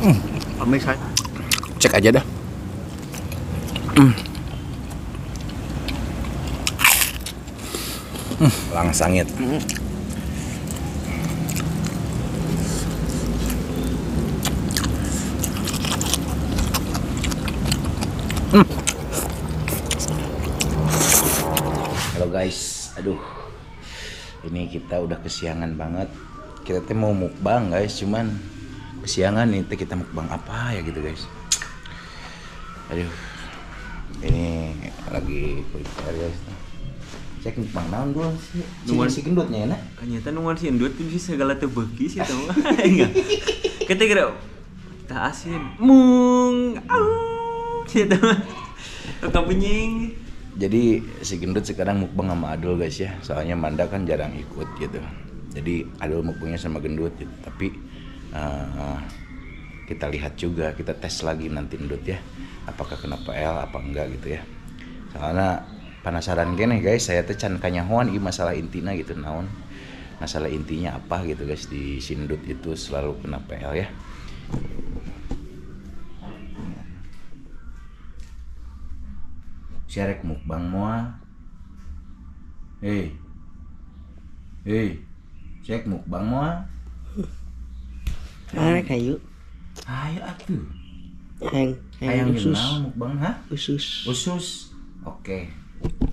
Kami saya Cek aja dah. Langsangit. Halo guys, aduh, ini kita udah kesiangan banget. Kita teh mau mukbang guys, cuman kesiangan nih. Kita mukbang apa ya gitu guys. Aduh, ini lagi prepare guys. Cek mukbang naon dulu sih? Si gendutnya ya nak? kanyata nungan si endut itu segala tebeki sih tahu enggak. Kita kira tak asin mung gitu. Tukang penying. Jadi si gendut sekarang mukbang sama Adul guys ya. Soalnya Manda kan jarang ikut gitu. Jadi Adul mukbangnya sama gendut gitu. Tapi kita lihat juga, kita tes lagi nanti gendut ya. Apakah kena PL apa enggak gitu ya. Soalnya penasaran gini guys, saya teh can kanyahoan ieu masalah intina gitu naon. Masalah intinya apa gitu guys di Sindut itu selalu kena PL ya. Syarek mukbang moal. Hei. Cek mukbang moal. Mana kayu? Ayo atuh. Hayang usus. Mukbang ha? Usus. Oke.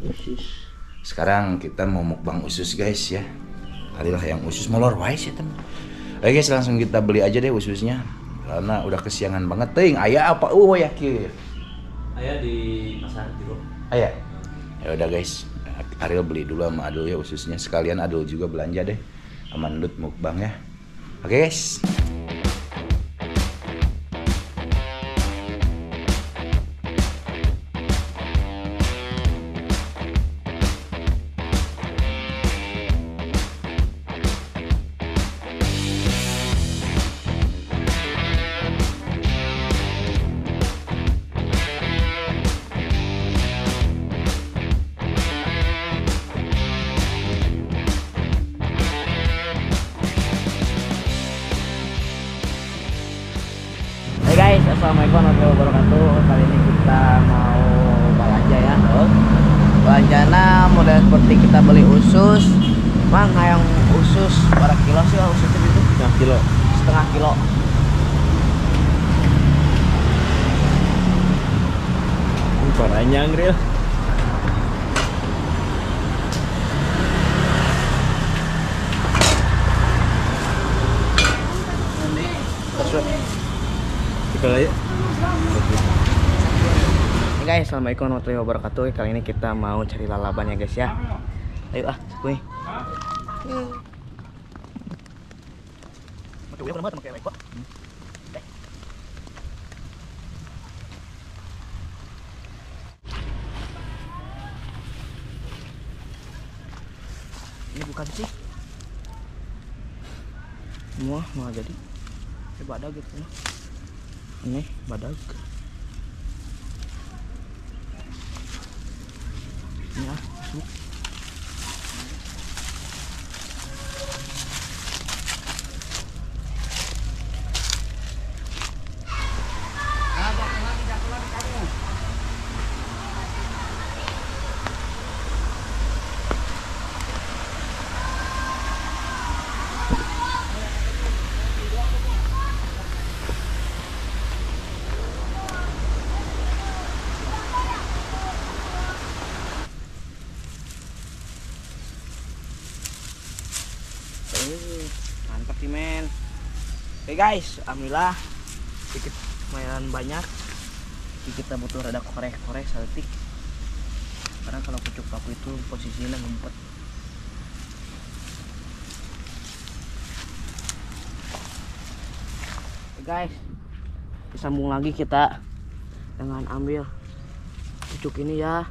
Usus. Sekarang kita mau mukbang usus guys ya. Kalilah yang usus molor wae sih teman. Oke guys, langsung kita beli aja deh ususnya. Karena udah kesiangan banget teuing. Aya apa ya kieu? Aya di pasar Tiro. Aya. Ya udah guys. Ariel beli dulu sama Adul ya ususnya. Sekalian Adul juga belanja deh. Sama Ndut mukbang ya. Oke guys. Hai guys, assalamualaikum warahmatullahi wabarakatuh. Kali ini kita mau belanja ya. Belanjana model seperti kita beli usus. Mang hayang usus berapa kilo sih ususnya itu? Setengah kilo. Panjang real. Kita ya. Hey guys, assalamualaikum warahmatullahi wabarakatuh. Kali ini kita mau cari lalaban ya guys ya. Ayo kuy. Ini bukan sih. Semua mau jadi. Badag gitu. Ini badag. Ya, masuk. Mantap sih men. Oke guys, alhamdulillah sedikit lumayan banyak. Jadi kita butuh rada korek-korek saltik. Karena kalau pucuk paku itu posisinya ngumpet. Oke guys, disambung lagi kita dengan ambil pucuk ini ya.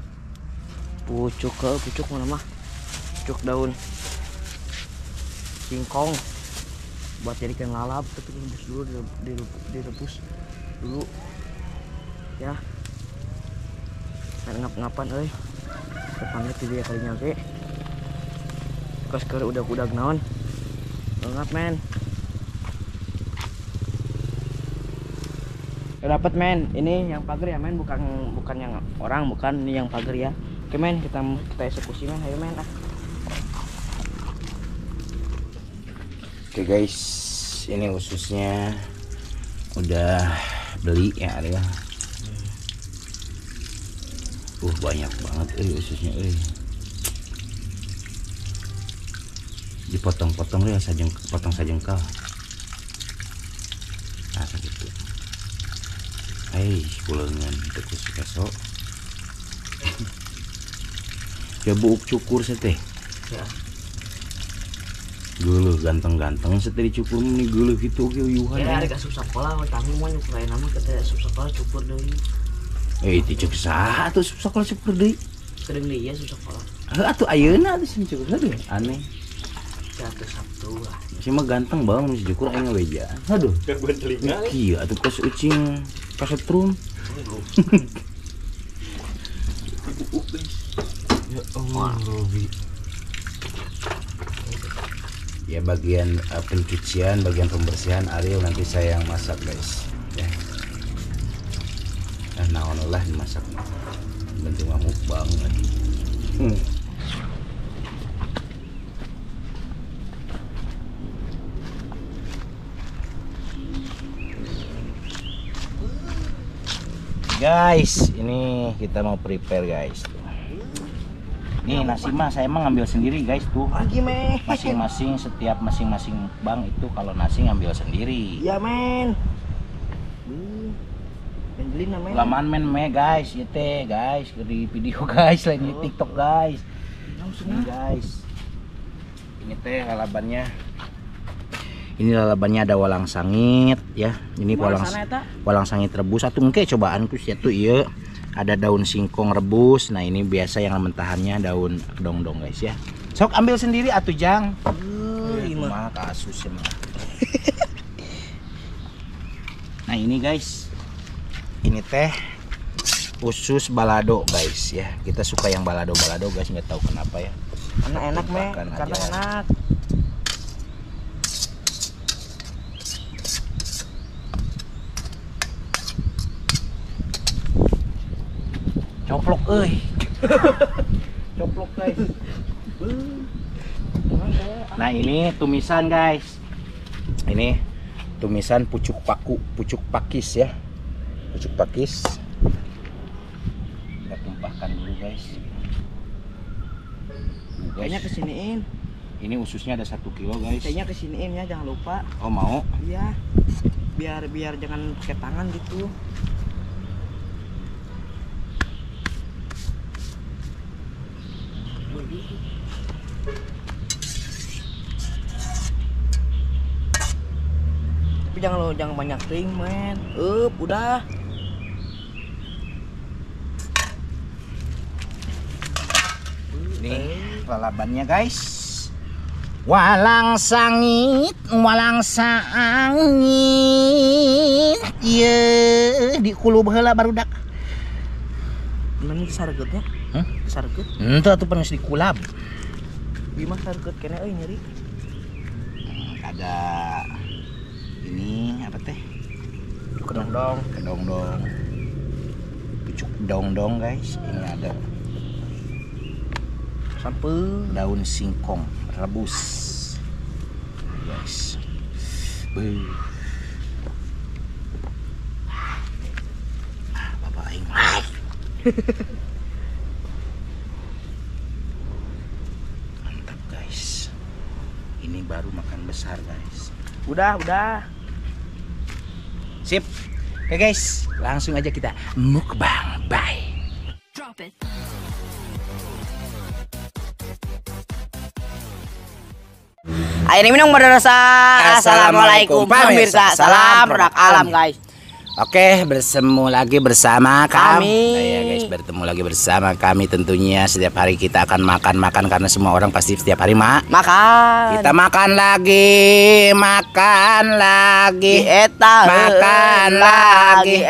Pucuk mana mah? Pucuk daun singkong buat jadikan lalap, tapi direbus dulu, direbus dulu ya. Ngap-ngapan depannya tuh dia kalinya oke. Kos keur udah naon ngap men. dapat men. Ini yang pagar ya men, bukan yang orang, bukan ini yang pagar ya. Oke men, kita eksekusi men, ayo men. Oke guys, ini ususnya udah beli ya Arya. Banyak banget ususnya dipotong-potong ya potong sajengkal. Nah gitu. Pulengan tekus keso. Ya buuk cukur seteh. Ya. Geuleuh ganteng-ganteng seteh dicukur meni geuleuh kitu ge uyuhan. Ya ada asup sakola we tamu mah nyukurain nama kita asup sakola cukur deui. Itu cek saha atuh asup sakola cukur deui. Sering deui ya asup sakola. Atuh ayeuna atuh sing cukur deui. Aneh. Jatuh Sabtu lah. Si mah ganteng bang mesti cukur aing ngawejaan. Aduh. Gangguan telinga. Iya atuh pas ucing kasetrum. Ya Allah, Robi. Ya bagian pencucian, bagian pembersihan Ariel nanti saya yang masak guys. Ya. Nah naonolah dimasak. Bentuk ngamuk banget. Guys, ini kita mau prepare guys. Nih nasi mah saya emang ngambil sendiri guys tuh. Lagi men. Masing-masing bang itu kalau nasi ngambil sendiri. Iya men. Beli namanya. Laman men guys, itu guys di video guys lain di TikTok guys. Ini guys. Ini teh lalabannya. Ini lalabannya ada walang sangit ya. Ini walang sangit rebus atuh engke cobaan ku sia tuh ieu. Ada daun singkong rebus. Nah, ini biasa yang mentahannya daun kedong-dong guys ya. Sok ambil sendiri atuh Jang. Mah kasus ya mah. Nah, ini guys. Ini teh usus balado guys ya. Kita suka yang balado-balado guys, nggak tahu kenapa ya. Enak meh, karena enak. Coplok coplok guys. Nah ini tumisan guys, ini tumisan pucuk pakis ya, pucuk pakis. Kita tumpahkan dulu guys. Kayaknya kesiniin. Ini ususnya ada 1 kilo guys. Kayaknya kesiniin ya, jangan lupa. Oh mau? Iya, biar jangan pakai tangan gitu. Tapi jangan banyak kering men. Udah. Ini lalabannya guys. Walang sangit. Iya, di kulub heula barudak. Mana sargetnya? Sarget. Itu atuh penuh di kulab. Gimana sarget kena nyeri? Ada ini apa teh? Kedong-dong. Pucuk dong guys. Ini ada Sampai daun singkong rebus guys. Bapak aing mantap guys. Ini baru makan besar guys. udah. Sip. Oke guys, langsung aja kita mukbang. Bye. Drop it. Air minum berdosa. Assalamualaikum pemirsa. Salam produk alam guys. Oke, bertemu lagi bersama Kami. Ya guys, bertemu lagi bersama kami tentunya. Setiap hari kita akan makan karena semua orang pasti setiap hari Makan. kita makan lagi Eta makan lagi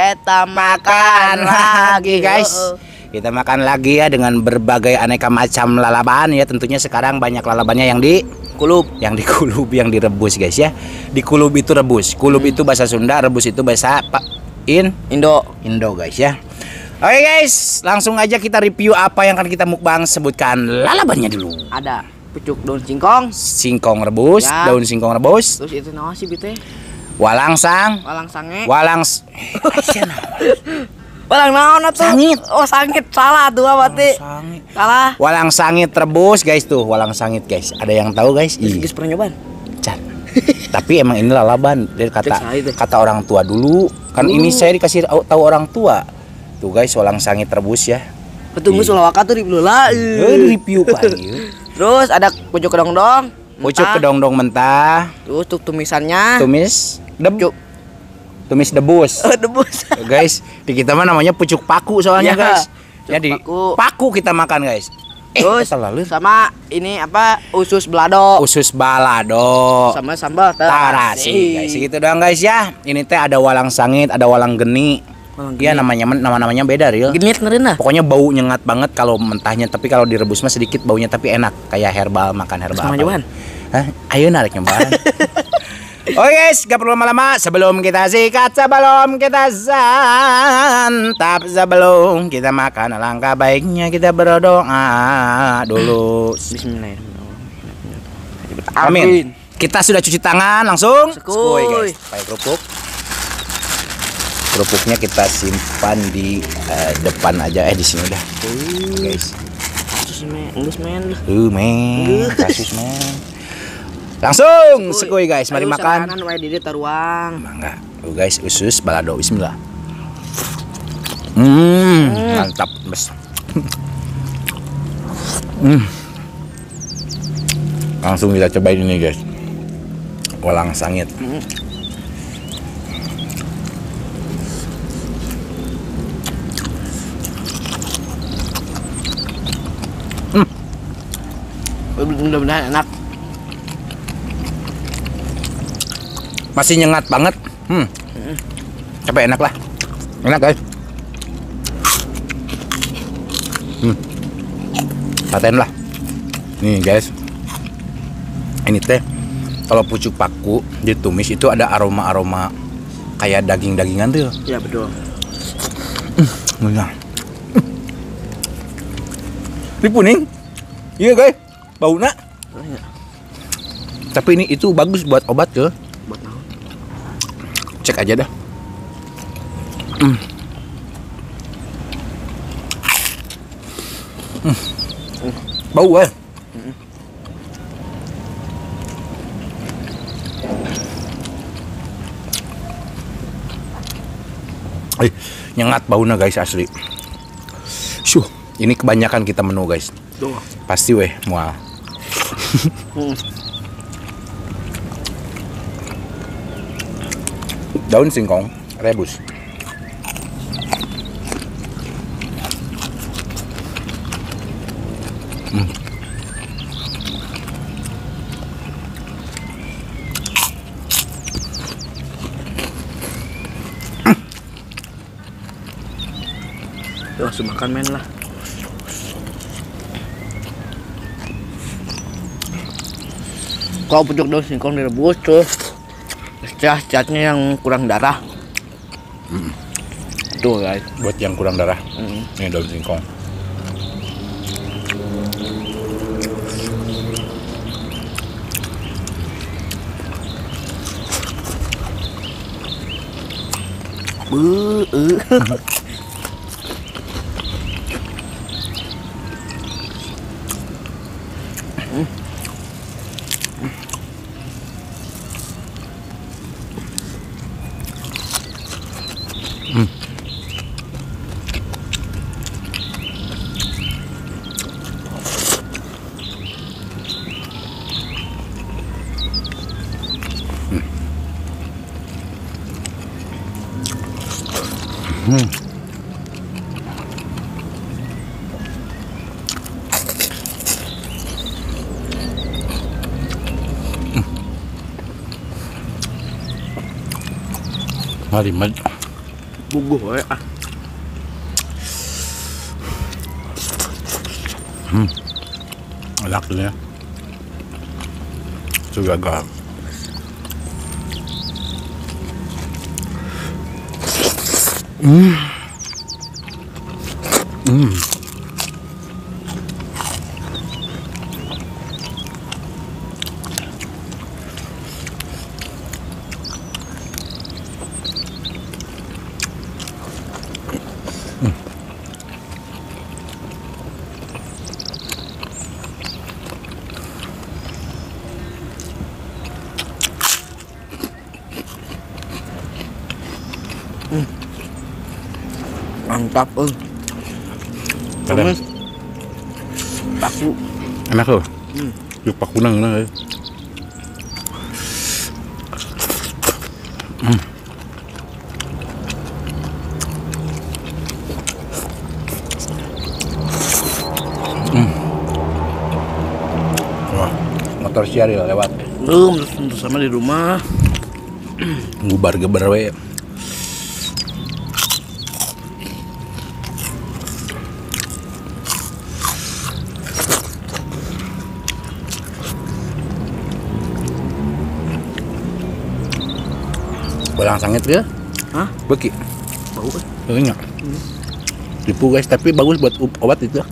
guys. Kita makan lagi ya dengan berbagai aneka macam lalaban ya. Tentunya sekarang banyak lalabannya yang dikulub, yang direbus guys ya. Dikulub itu rebus. Kulub itu bahasa Sunda, rebus itu bahasa Indo. Guys ya. Oke guys, langsung aja kita review apa yang akan kita mukbang. Sebutkan lalabannya dulu. Ada pucuk daun singkong, Singkong rebus, Ya. daun singkong rebus, terus itu naon sih bete? walangsang, Walang sange. Walang naon atuh? Sangit. Oh, sangit. Salah tuh berarti. Sangit. Salah. Walang sangit rebus guys tuh, walang sangit guys. Ada yang tahu guys? Geus pernah nyobaan? Can. Tapi emang ini lalaban. Dia Cek saya deh. kata orang tua dulu. Kan ini saya dikasih tahu orang tua. Tuh guys, walang sangit rebus ya. Ketunggu sulawaka tuh review lah. Review Pak. Terus ada pucuk kedong-dong. Pucuk kedong-dong mentah, Terus tumisannya. tumis debus. Debus. Guys, di kita mah namanya pucuk paku soalnya Iya, guys. pucuk Jadi paku. paku kita makan guys. Terus lalu sama ini apa? Usus belado. usus balado. Sama sambal Tarasi guys, segitu doang guys ya. Ini teh ada walang sangit, ada walang geni. Walang Iya geni. namanya beda real. Genit ngereuna. Pokoknya bau nyengat banget kalau mentahnya, tapi kalau direbus mah sedikit baunya tapi enak, kayak herbal, makan herbal. Sama apa. nyobaan? Hah? Ayo narik nyobaan. Oke guys, gak perlu lama-lama. Sebelum kita sikat, sebelum kita santap, sebelum kita makan, alangkah baiknya kita berdoa dulu. Bismillahirrahmanirrahim. Amin. Kita sudah cuci tangan, langsung Sekuy. guys. Pakai kerupuk. Kerupuknya kita simpan di depan aja, di sini udah. Guys. Kasus men, geus men. Men, kasus men. Langsung sekuy guys, mari makan. Ayo wae di dieu taruang. Mangga. Guys, usus balado, bismillah. Mantap, bes. Langsung kita cobain ini guys. Walang sangit. Mudah-mudahan enak. Masih nyengat banget. Tapi enak lah. Enak guys. Paten lah. Nih guys. Ini teh kalau pucuk paku ditumis itu ada aroma-aroma kayak daging-dagingan tuh. Iya betul. Nah. Ini kuning. Iya guys. Baunya. Tapi ini itu bagus buat obat ke. Buat naon? Cek aja dah. Bau ya. Nyengat baunya guys asli. Ini kebanyakan kita menu guys. Tuh. Pasti weh mual. Daun singkong rebus. Langsung makan men lah. Kalau pucuk daun singkong direbus tuh cat-catnya yang kurang darah. Tuh guys. Buat yang kurang darah. Ini daun singkong. Mari mari. Buguh we ah. Enak tuh ya. Juga gak. Hmm. Hmm. Mantap, Keren. Kamis. Paku. Enak loh. Yuk paku nang nang. Wah, motor Syaril lewat. Belum, terus sama di rumah. Gubar gebar we. Balang sangit ya? Hah? Beki. Bau kan? Banyak. Tipu guys, tapi bagus buat obat itu.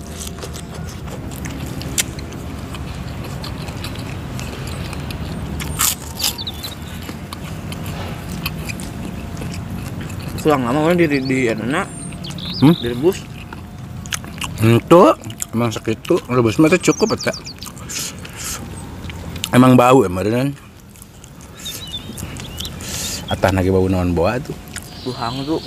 Tulang lama kan di anak. Direbus. Itu emang sakit tuh, rebus mah teh cukup eta. Emang bau emang atah nage bau naon bawa tuh. Buhang tuh.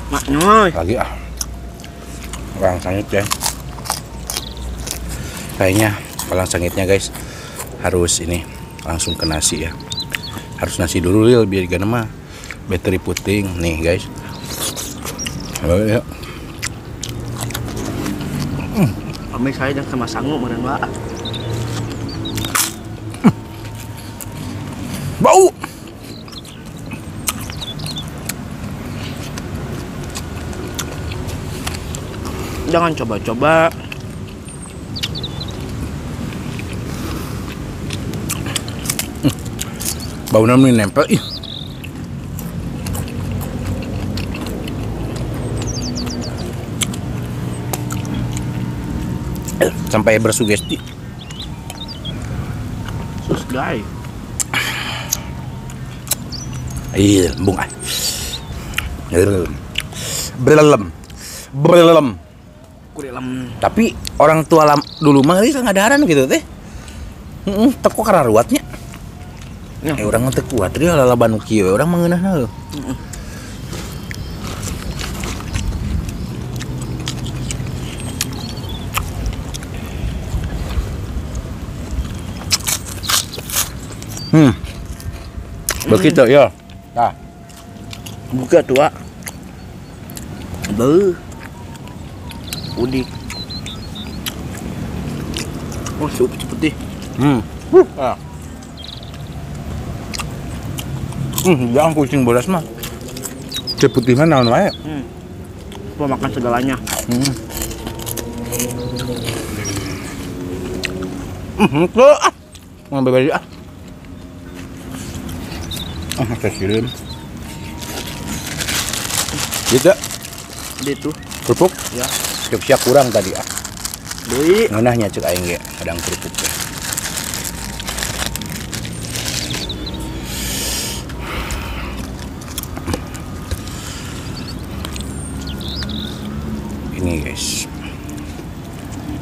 Maknya. Lagi balang sangit ya. Kayaknya balang sangitnya guys harus ini langsung ke nasi ya. Harus nasi dulu ya biar gak mah bateri puting nih guys. Ya. Kami saya dan sama sanggup mana mbak. Bau. Jangan coba-coba. Bau namanya nempel. Ih. Sampai bersugesti. Sus guys. Iya, bung ah. Belum. Kurilem. Tapi orang tua dulu mah geus ngadaran gitu teh. Teko karena ruatnya. Ya. Orang teh kuat dia lalaban kieu, orang mengeunahna heuh. Begitu ya. Nah, Buka tua. Beuh. Udik. Oh, sup putih. Ah. Jangan kucing bodas mah. Cep putih mah naon wae. Mau makan segalanya. Tuh. Mau bebas ah. Saya kirim. Gitu. Dia tuh. Kerupuk. Ya. Siap kurang tadi ah. Deui. Ngeunahnya cek aing ge kadang kerupuk teh. Ini guys.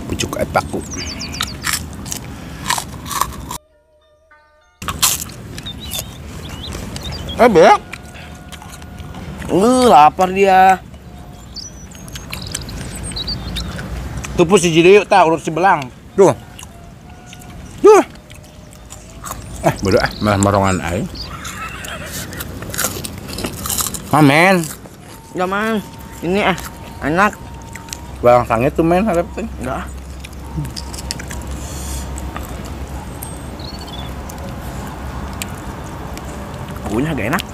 Pucuk epaku. Bek. Lapar dia. Tupu si jadi yuk, urut si belang. Duh. Duh. Bodoh malah marongan aing. Men. Ya man, ini enak. Belang sangit tuh men, harap teh. Enggak. Baunya agak enak.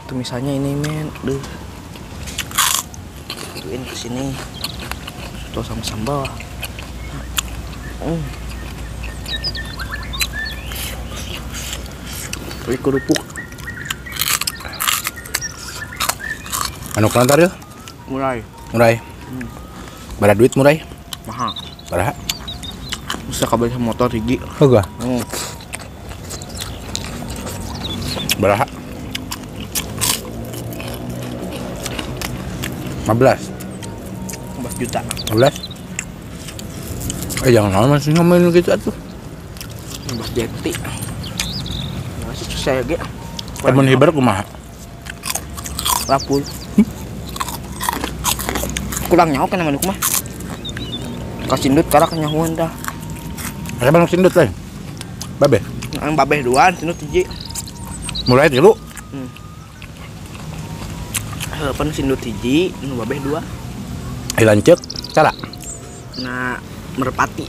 Tuh misalnya ini men, Tuin ke sini. Tuh sama sambal. Tuh kerupuk. Anu kelantar ya? Mulai. Berapa duit murai? Mahal. Berapa? Bisa kabel sama motor hiji. Enggak. Berapa? 15 juta. 15? Jangan lama masih ngomongin gitu atuh. 15 jeti. Masih susah ya, Ge. Temen hibar kumaha? Lapul. Kurang nyawa kan manuk mah. Kasindut karak nyahuan dah. Ada manuk sindut lain? Babe? Yang babeh duaan, sindut hiji. Mulai dulu? Harapan sindut hiji, nu babeh dua. Ilancek, cara? Nah, Merpati.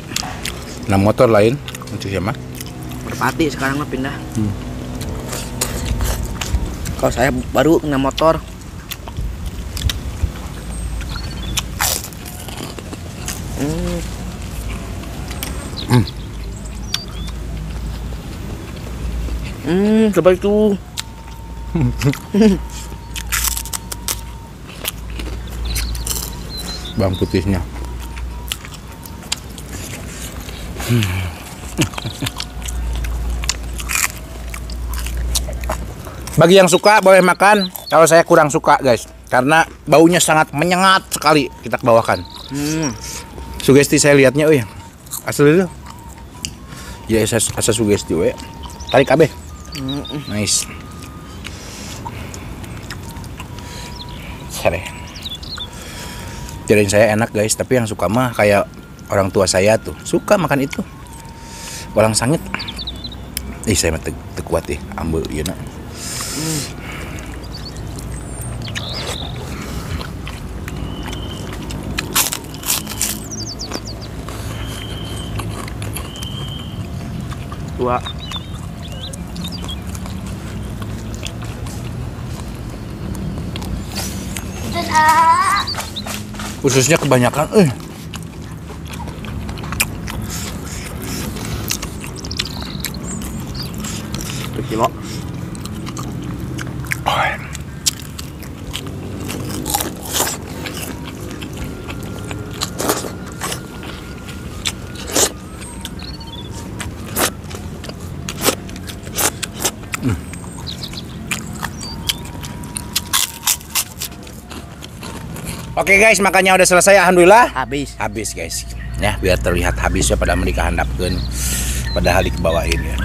Nah motor lain, untuk siapa? Merpati sekarang mah pindah. Kalau saya baru kena motor. Coba itu. Bawang putihnya. Bagi yang suka boleh makan. Kalau saya kurang suka guys, karena baunya sangat menyengat sekali. Kita bawakan. Sugesti saya lihatnya, asli itu. Ya asa sugesti, tarik kabeh. Nice. Sare. Kirain saya enak guys, tapi yang suka mah kayak orang tua saya tuh suka makan itu. Walang sangit. Saya mah kuat ambil ieu na. Dua. Khususnya kebanyakan, 1 kilo. Oke guys, makannya udah selesai, alhamdulillah. Habis Guys. Ya, biar terlihat habisnya pada mereka handapkeun. Padahal dikebawain ya.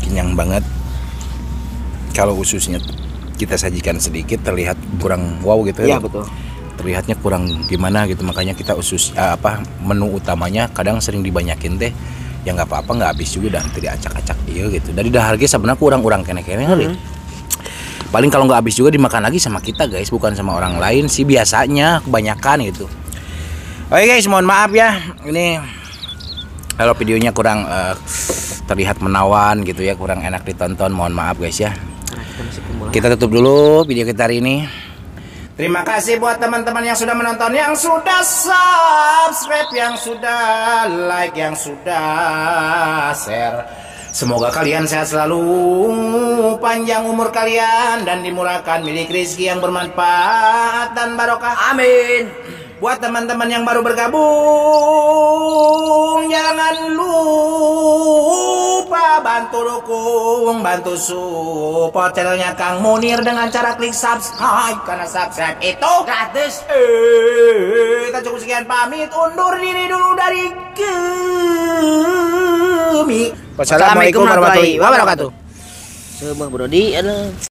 Kenyang banget. Kalau ususnya kita sajikan sedikit terlihat kurang wow gitu ya. Iya, betul. Terlihatnya kurang gimana gitu, makanya kita menu utamanya kadang sering dibanyakin teh. Ya nggak apa-apa, nggak habis juga dan tidak acak-acak iya gitu. Dari harga sebenarnya kurang kene-kene paling kalau nggak habis juga dimakan lagi sama kita guys, bukan sama orang lain sih biasanya, kebanyakan gitu. Oke guys, mohon maaf ya, ini kalau videonya kurang terlihat menawan gitu ya, kurang enak ditonton, mohon maaf guys ya. Kita tutup dulu video kita hari ini. Terima kasih buat teman-teman yang sudah menonton, yang sudah subscribe, yang sudah like, yang sudah share. Semoga kalian sehat selalu, panjang umur kalian, dan dimurahkan milik rezeki yang bermanfaat dan barokah. Amin. Buat teman-teman yang baru bergabung, jangan lupa bantu dukung, bantu support channelnya Kang Munir dengan cara klik subscribe, karena subscribe itu gratis. Kita cukup sekian, pamit undur diri dulu dari Wassalamualaikum warahmatullahi wabarakatuh. Sebuah Brodi,